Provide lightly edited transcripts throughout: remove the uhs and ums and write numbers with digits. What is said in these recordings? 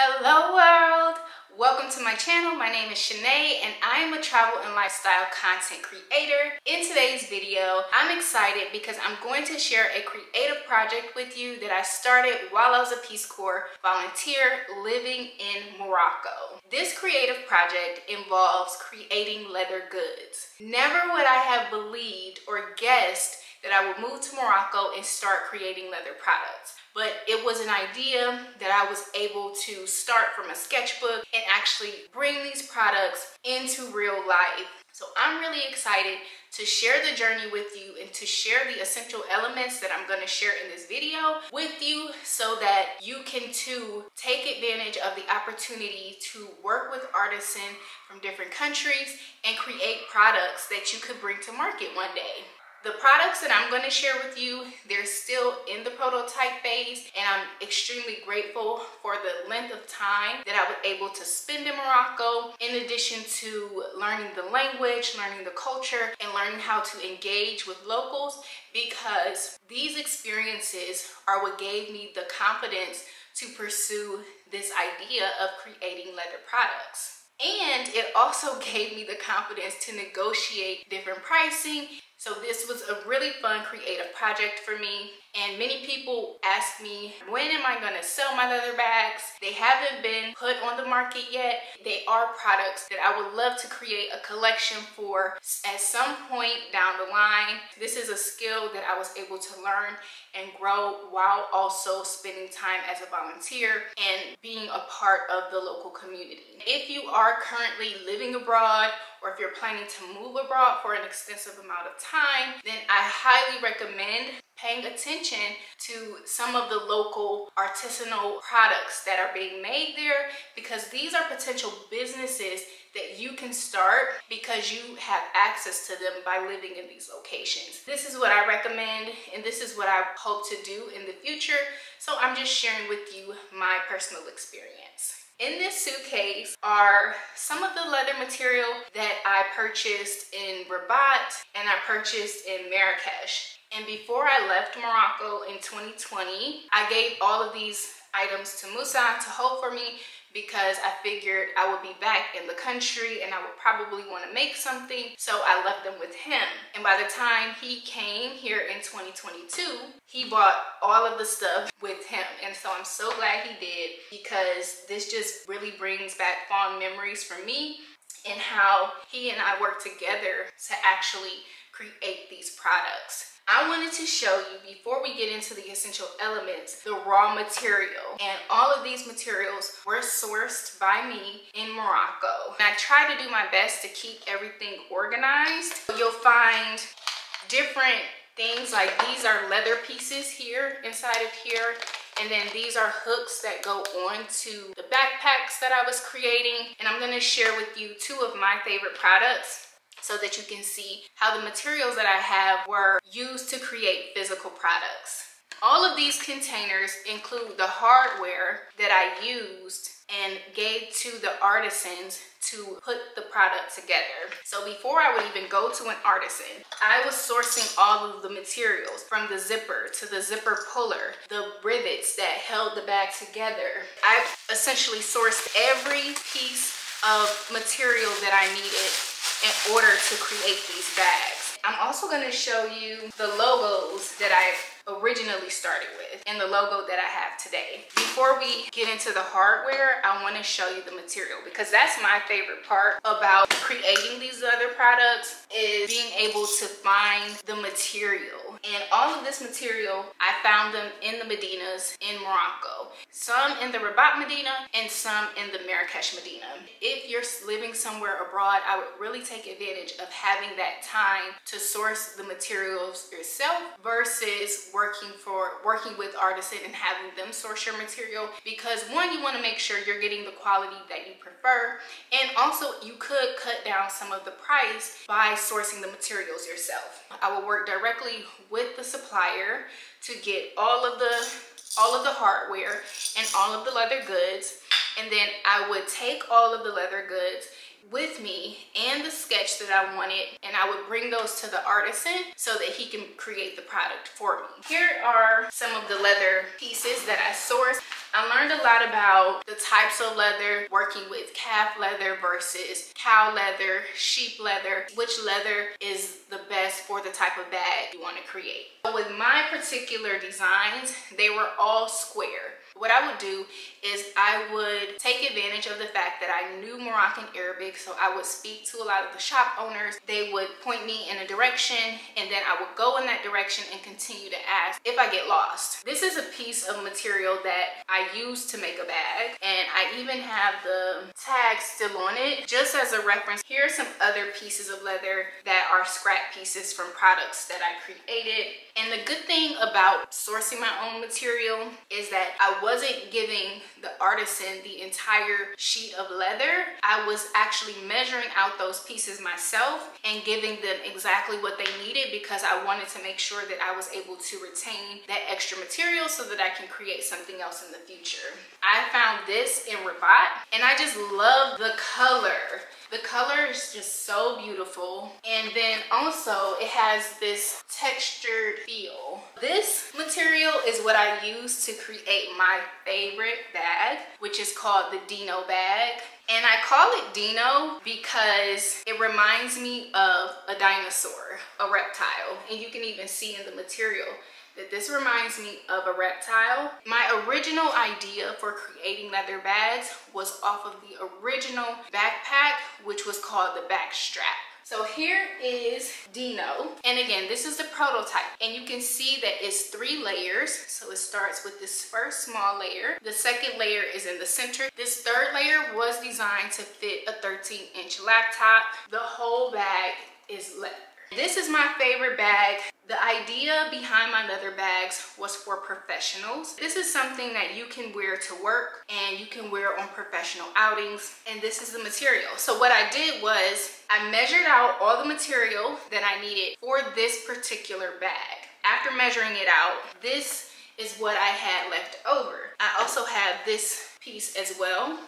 Hello world! Welcome to my channel. My name is Shanay and I am a travel and lifestyle content creator. In today's video, I'm excited because I'm going to share a creative project with you that I started while I was a Peace Corps volunteer living in Morocco. This creative project involves creating leather goods. Never would I have believed or guessed that I would move to Morocco and start creating leather products. But it was an idea that I was able to start from a sketchbook and actually bring these products into real life. So I'm really excited to share the journey with you and to share the essential elements that I'm going to share in this video with you so that you can too take advantage of the opportunity to work with artisans from different countries and create products that you could bring to market one day. The products that I'm going to share with you, they're still in the prototype phase, and I'm extremely grateful for the length of time that I was able to spend in Morocco, in addition to learning the language, learning the culture, and learning how to engage with locals, because these experiences are what gave me the confidence to pursue this idea of creating leather products. And it also gave me the confidence to negotiate different pricing. So this was a really fun creative project for me. And many people ask me, when am I going to sell my leather bags? They haven't been put on the market yet. They are products that I would love to create a collection for at some point down the line. This is a skill that I was able to learn and grow while also spending time as a volunteer and being a part of the local community. If you are currently living abroad, or if you're planning to move abroad for an extensive amount of time, then I highly recommend paying attention to some of the local artisanal products that are being made there, because these are potential businesses that you can start because you have access to them by living in these locations. This is what I recommend, and this is what I hope to do in the future. So I'm just sharing with you my personal experience. In this suitcase are some of the leather material that I purchased in Rabat and I purchased in Marrakesh. And before I left Morocco in 2020, I gave all of these items to Musa to hold for me, because I figured I would be back in the country and I would probably want to make something. So I left them with him. And by the time he came here in 2022, he brought all of the stuff with him. And so I'm so glad he did, because this just really brings back fond memories for me and how he and I worked together to actually create these products. I wanted to show you, before we get into the essential elements, the raw material. And all of these materials were sourced by me in Morocco. And I try to do my best to keep everything organized. You'll find different things, like these are leather pieces here inside of here. And then these are hooks that go on to the backpacks that I was creating. And I'm gonna share with you two of my favorite products, so that you can see how the materials that I have were used to create physical products. All of these containers include the hardware that I used and gave to the artisans to put the product together. So before I would even go to an artisan, I was sourcing all of the materials, from the zipper to the zipper puller, the rivets that held the bag together. I essentially sourced every piece of material that I needed in order to create these bags. I'm also going to show you the logos that I originally started with and the logo that I have today. Before we get into the hardware, I want to show you the material, because that's my favorite part about creating these other products, is being able to find the material. And all of this material, I found them in the Medinas in Morocco. Some in the Rabat Medina and some in the Marrakesh Medina. If you're living somewhere abroad, I would really take advantage of having that time to source the materials yourself versus working with artisans and having them source your material, because one, you want to make sure you're getting the quality that you prefer, and also you could cut down some of the price by sourcing the materials yourself. I will work directly with the supplier to get all of the hardware and all of the leather goods, and then I would take all of the leather goods with me and the sketch that I wanted, and I would bring those to the artisan so that he can create the product for me. Here are some of the leather pieces that I sourced. I learned a lot about the types of leather, working with calf leather versus cow leather, sheep leather, which leather is the best for the type of bag you want to create. With my particular designs, they were all square. What I would do is I would take advantage of the fact that I knew Moroccan Arabic, so I would speak to a lot of the shop owners. They would point me in a direction, and then I would go in that direction and continue to ask if I get lost. This is a piece of material that I use to make a bag, and I even have the tag still on it. Just as a reference, here are some other pieces of leather that are scrap pieces from products that I created. And the good thing about sourcing my own material is that I wasn't giving the artisan the entire sheet of leather. I was actually measuring out those pieces myself and giving them exactly what they needed, because I wanted to make sure that I was able to retain that extra material so that I can create something else in the future. I found this in Rabat, and I just love the color. The color is just so beautiful, and then also it has this textured feel. This material is what I use to create my favorite bag, which is called the Dino bag. And I call it Dino because it reminds me of a dinosaur, a reptile, and you can even see in the material that this reminds me of a reptile. My original idea for creating leather bags was off of the original backpack, which was called the back strap. So here is Dino, and again, this is the prototype, and you can see that it's 3 layers. So it starts with this first small layer. The second layer is in the center. This third layer was designed to fit a 13-inch laptop. The whole bag is leather. This is my favorite bag. The idea behind my leather bags was for professionals. This is something that you can wear to work and you can wear on professional outings, and this is the material. So what I did was I measured out all the material that I needed for this particular bag. After measuring it out, this is what I had left over. I also have this piece as well.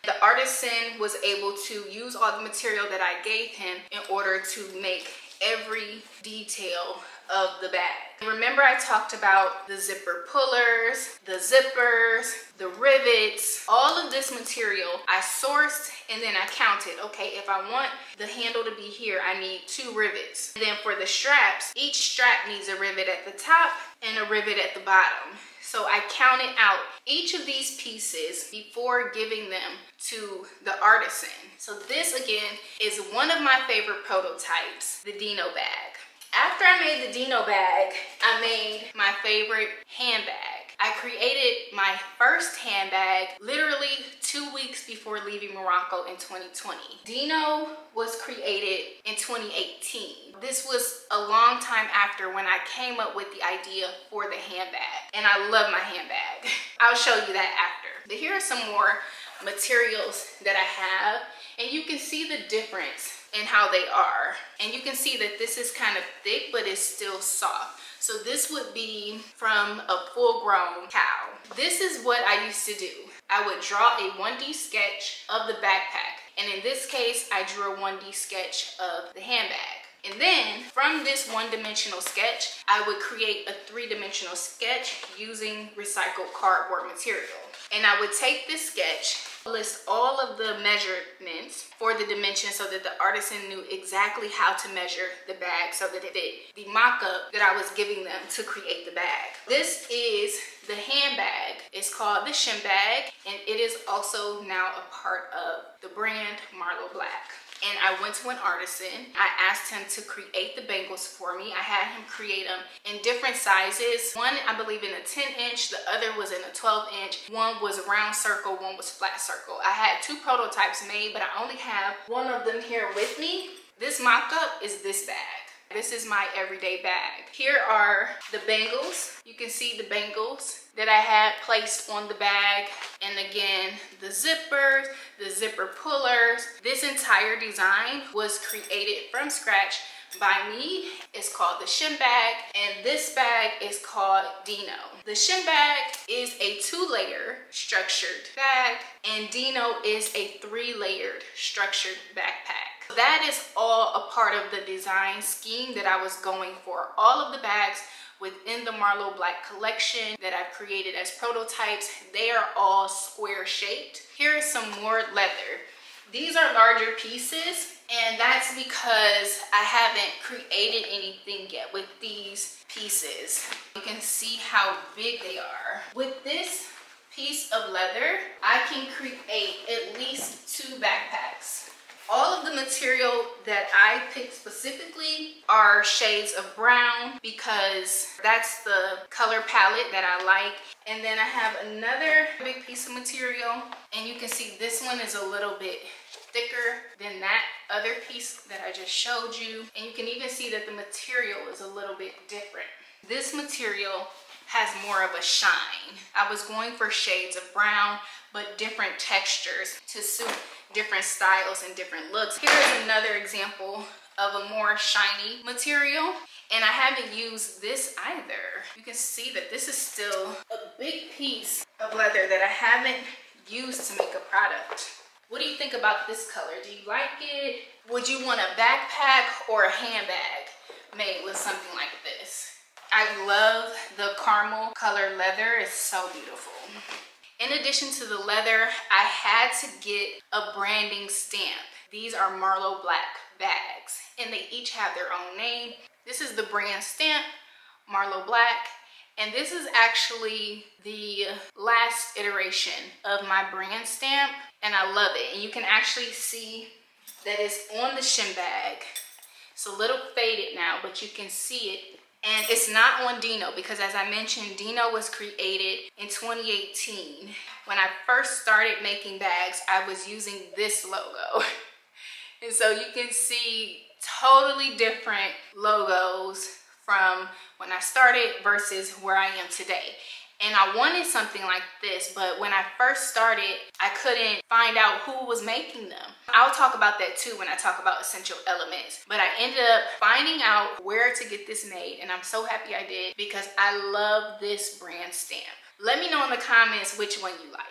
The artisan was able to use all the material that I gave him in order to make every detail of the bag. Remember, I talked about the zipper pullers, the zippers, the rivets, all of this material I sourced, and then I counted. Okay, if I want the handle to be here, I need 2 rivets. And then for the straps, each strap needs a rivet at the top and a rivet at the bottom. So I counted out each of these pieces before giving them to the artisan. So this again is one of my favorite prototypes, the Dino bag. After I made the Dino bag, I made my favorite handbag. I created my first handbag literally 2 weeks before leaving Morocco in 2020. Dino was created in 2018. This was a long time after when I came up with the idea for the handbag, and I love my handbag. I'll show you that after. But here are some more materials that I have, and you can see the difference in how they are. And you can see that this is kind of thick, but it's still soft. So this would be from a full-grown cow. This is what I used to do. I would draw a 1D sketch of the backpack, and in this case, I drew a 1D sketch of the handbag. And then from this one-dimensional sketch, I would create a 3-dimensional sketch using recycled cardboard material. And I would take this sketch, list all of the measurements for the dimensions so that the artisan knew exactly how to measure the bag so that it fit the mock-up that I was giving them to create the bag. This is the handbag. It's called the Shin bag, and it is also now a part of the brand Marlowe Black. And I went to an artisan. I asked him to create the bangles for me. I had him create them in different sizes. One, I believe, in a 10-inch. The other was in a 12-inch. One was a round circle, one was flat circle. I had 2 prototypes made, but I only have one of them here with me. This mock-up is this bag. This is my everyday bag. Here are the bangles. You can see the bangles that I had placed on the bag. And again, the zippers, the zipper pullers. This entire design was created from scratch by me. It's called the Shin bag, and this bag is called Dino. The Shin bag is a 2-layer structured bag, and Dino is a 3-layered structured backpack. That is all a part of the design scheme that I was going for. All of the bags within the Marlowe Black collection that I've created as prototypes. They are all square shaped. Here is some more leather. These are larger pieces, and that's because I haven't created anything yet with these pieces. You can see how big they are. With this piece of leather, I can create at least 2 backpacks. All of the material that I picked specifically are shades of brown because that's the color palette that I like. And then I have another big piece of material, and you can see this one is a little bit thicker than that other piece that I just showed you. And you can even see that the material is a little bit different. This material has more of a shine. I was going for shades of brown, but different textures to suit different styles and different looks. Here's another example of a more shiny material, and I haven't used this either. You can see that this is still a big piece of leather that I haven't used to make a product. What do you think about this color? Do you like it? Would you want a backpack or a handbag made with something like this? I love the caramel color leather. It's so beautiful. In addition to the leather, I had to get a branding stamp. These are Marlowe Black bags, and they each have their own name. This is the brand stamp, Marlowe Black, and this is actually the last iteration of my brand stamp, and I love it. And you can actually see that it's on the shin bag. It's a little faded now, but you can see it. And it's not on Dino because, as I mentioned, Dino was created in 2018. When I first started making bags, I was using this logo. And so you can see totally different logos from when I started versus where I am today. And I wanted something like this, but when I first started, I couldn't find out who was making them. I'll talk about that too when I talk about essential elements. But I ended up finding out where to get this made, and I'm so happy I did because I love this brand stamp. Let me know in the comments which one you like.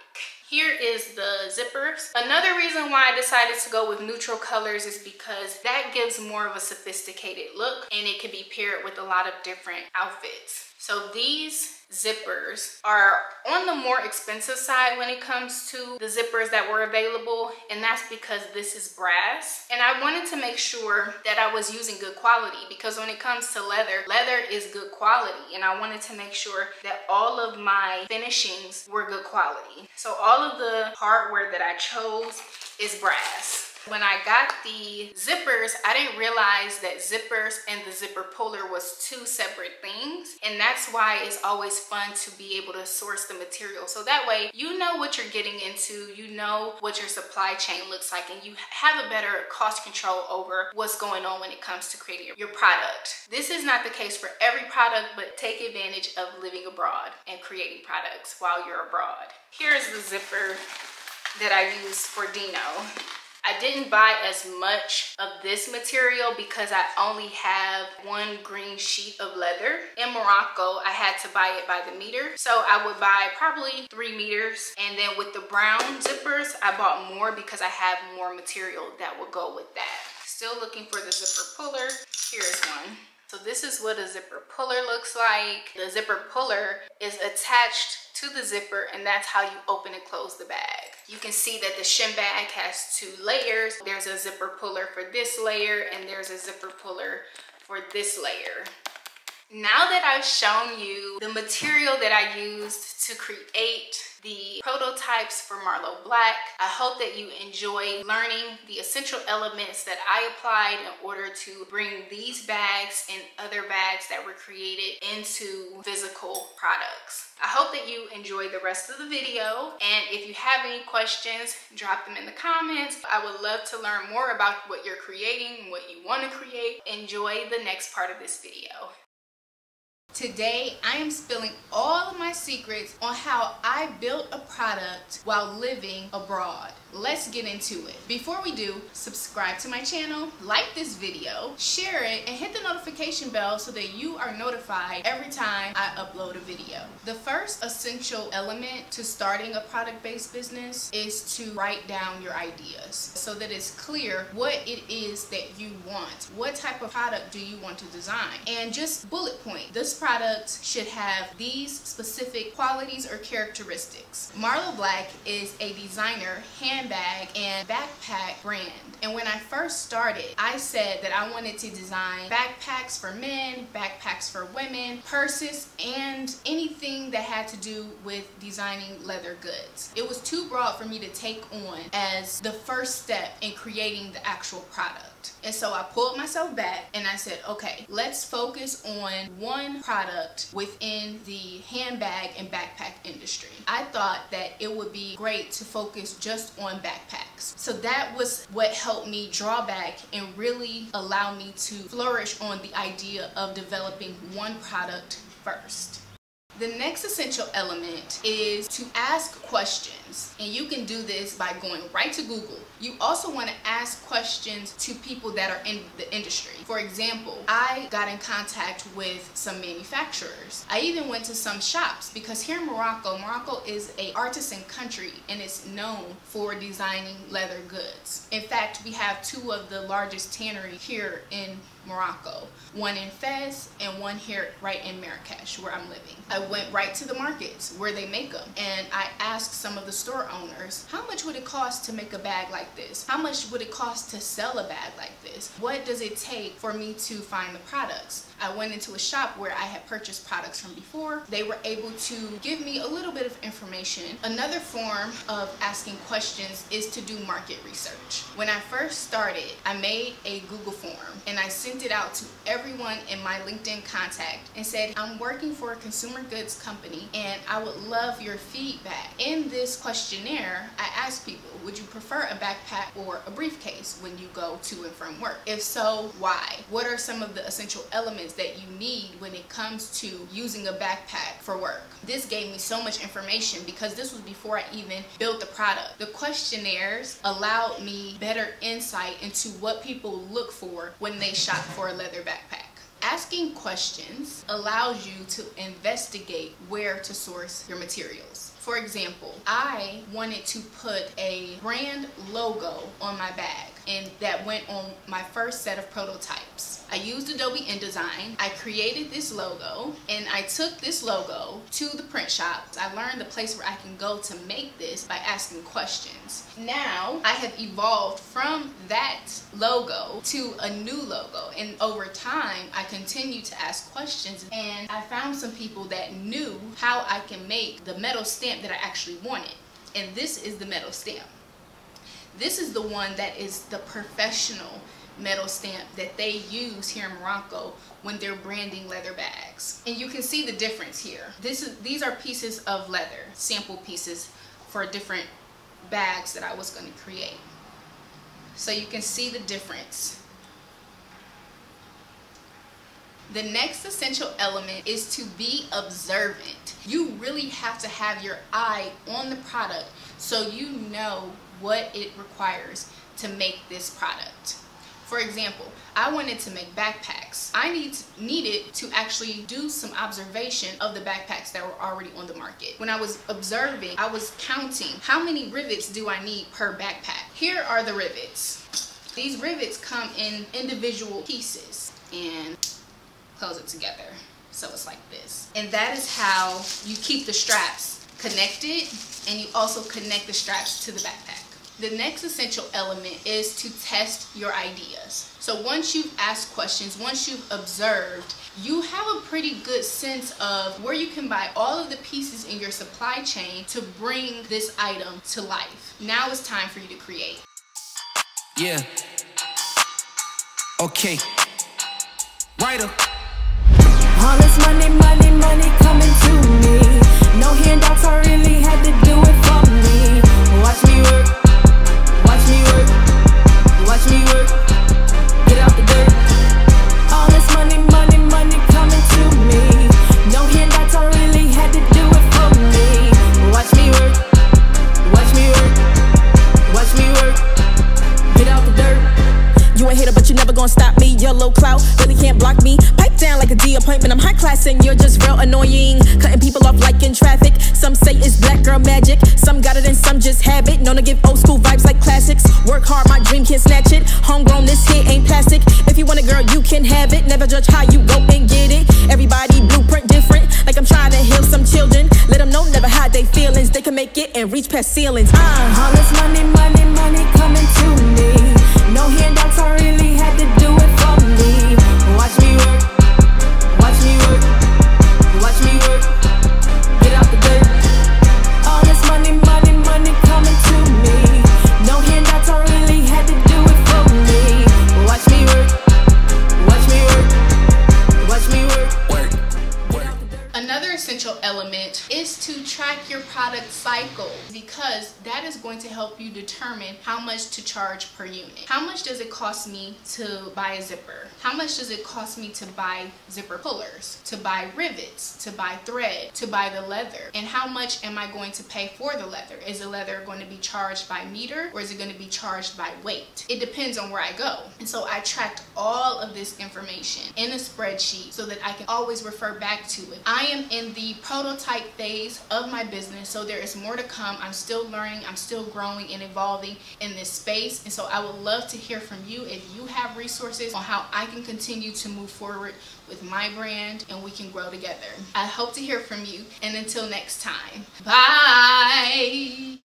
Here is the zippers. Another reason why I decided to go with neutral colors is because that gives more of a sophisticated look, and it can be paired with a lot of different outfits. So these zippers are on the more expensive side when it comes to the zippers that were available, and that's because this is brass. And I wanted to make sure that I was using good quality because when it comes to leather, leather is good quality, and I wanted to make sure that all of my finishings were good quality. So all of the hardware that I chose is brass. When I got the zippers, I didn't realize that zippers and the zipper puller was 2 separate things. And that's why it's always fun to be able to source the material. So that way, you know what you're getting into, you know what your supply chain looks like, and you have a better cost control over what's going on when it comes to creating your product. This is not the case for every product, but take advantage of living abroad and creating products while you're abroad. Here's the zipper that I used for Dino. I didn't buy as much of this material because I only have 1 green sheet of leather. In Morocco, I had to buy it by the meter. So I would buy probably 3 meters. And then with the brown zippers, I bought more because I have more material that will go with that. Still looking for the zipper puller. Here's one. So this is what a zipper puller looks like. The zipper puller is attached to the zipper, and that's how you open and close the bag. You can see that the shin bag has 2 layers. There's a zipper puller for this layer, and there's a zipper puller for this layer. Now that I've shown you the material that I used to create the prototypes for Marlowe Black, I hope that you enjoy learning the essential elements that I applied in order to bring these bags and other bags that were created into physical products. I hope that you enjoy the rest of the video, and if you have any questions, drop them in the comments. I would love to learn more about what you're creating, what you want to create. Enjoy the next part of this video. Today, I am spilling all of my secrets on how I built a product while living abroad. Let's get into it. Before we do, subscribe to my channel, like this video, share it, and hit the notification bell so that you are notified every time I upload a video. The first essential element to starting a product-based business is to write down your ideas so that it's clear what it is that you want. What type of product do you want to design? And just bullet point. This product product should have these specific qualities or characteristics. Marlo Black is a designer handbag and backpack brand. And when I first started, I said that I wanted to design backpacks for men, backpacks for women, purses, and anything that had to do with designing leather goods. It was too broad for me to take on as the first step in creating the actual product. And so I pulled myself back and I said, okay, let's focus on one product within the handbag and backpack industry. I thought that it would be great to focus just on backpacks. So that was what helped me draw back and really allow me to flourish on the idea of developing one product first. The next essential element is to ask questions, and you can do this by going right to Google. You also want to ask questions to people that are in the industry. For example, I got in contact with some manufacturers. I even went to some shops because here in Morocco is an artisan country and it's known for designing leather goods. In fact, we have two of the largest tanneries here in Morocco, one in Fez and one here right in Marrakesh where I'm living. I went right to the markets where they make them and I asked some of the store owners, how much would it cost to make a bag like this? How much would it cost to sell a bag like this? What does it take for me to find the products? I went into a shop where I had purchased products from before. They were able to give me a little bit of information. Another form of asking questions is to do market research. When I first started, I made a Google form and I sent it out to everyone in my LinkedIn contact and said, I'm working for a consumer goods company and I would love your feedback. In this questionnaire, I asked people, would you prefer a backpack or a briefcase when you go to and from work? If so, why? What are some of the essential elements that you need when it comes to using a backpack for work? This gave me so much information because this was before I even built the product. The questionnaires allowed me better insight into what people look for when they shop for a leather backpack. Asking questions allows you to investigate where to source your materials. For example, I wanted to put a brand logo on my bag, and that went on my first set of prototypes. I used Adobe InDesign. I created this logo and I took this logo to the print shop. I learned the place where I can go to make this by asking questions. Now I have evolved from that logo to a new logo, and over time I continue to ask questions and I found some people that knew how I can make the metal stamp that I actually wanted, and this is the metal stamp. This is the one that is the professional metal stamp that they use here in Morocco when they're branding leather bags. And you can see the difference here. These are pieces of leather, sample pieces for different bags that I was going to create. So you can see the difference. The next essential element is to be observant. You really have to have your eye on the product so you know what it requires to make this product. For example, I wanted to make backpacks. I needed to actually do some observation of the backpacks that were already on the market. When I was observing, I was counting how many rivets do I need per backpack. Here are the rivets. These rivets come in individual pieces and close it together. So it's like this. And that is how you keep the straps connected, and you also connect the straps to the backpack. The next essential element is to test your ideas. So once you've asked questions, once you've observed, you have a pretty good sense of where you can buy all of the pieces in your supply chain to bring this item to life. Now it's time for you to create. Yeah. Okay. Writer. All this money, money, money coming to me. No handouts, I really had to do it for me. Watch me work. Watch me work, watch me work, get out the dirt. All this money, money, money coming to me. No handouts, I really had to do it for me. Watch me work, watch me work, watch me work, get out the dirt. You ain't hater, but you never gonna stop me. Yellow clout really can't block me. Pipe down like a D appointment. I'm high class and you're just real annoying. Cutting people off like in traffic. Some say it's black girl magic. Some got it and some just have it. Known to give old school vibes like classics. Work hard, my dream can't snatch it. Homegrown, this here ain't plastic. If you want a girl, you can have it. Never judge how you go and get it. Everybody blueprint their feelings. They can make it and reach past ceilings. All this money, money, money coming to me. No handouts, I really had to do it for me. Watch me work, watch me work, watch me work. Get out the dirt. All this money, money, money coming to me. No handouts, I really had to do it for me. Watch me work, watch me work, watch me work. Another essential element is to track your product cycle, because that is going to help you determine how much to charge per unit. How much does it cost me to buy a zipper? How much does it cost me to buy zipper pullers, to buy rivets, to buy thread, to buy the leather? And how much am I going to pay for the leather? Is the leather going to be charged by meter, or is it going to be charged by weight? It depends on where I go. And so I tracked all of this information in a spreadsheet so that I can always refer back to it. I am in the prototype phase of my business, so there is more to come. I'm still learning, I'm still growing and evolving in this space, and so I would love to hear from you if you have resources on how I can continue to move forward with my brand and we can grow together. I hope to hear from you, and until next time, bye.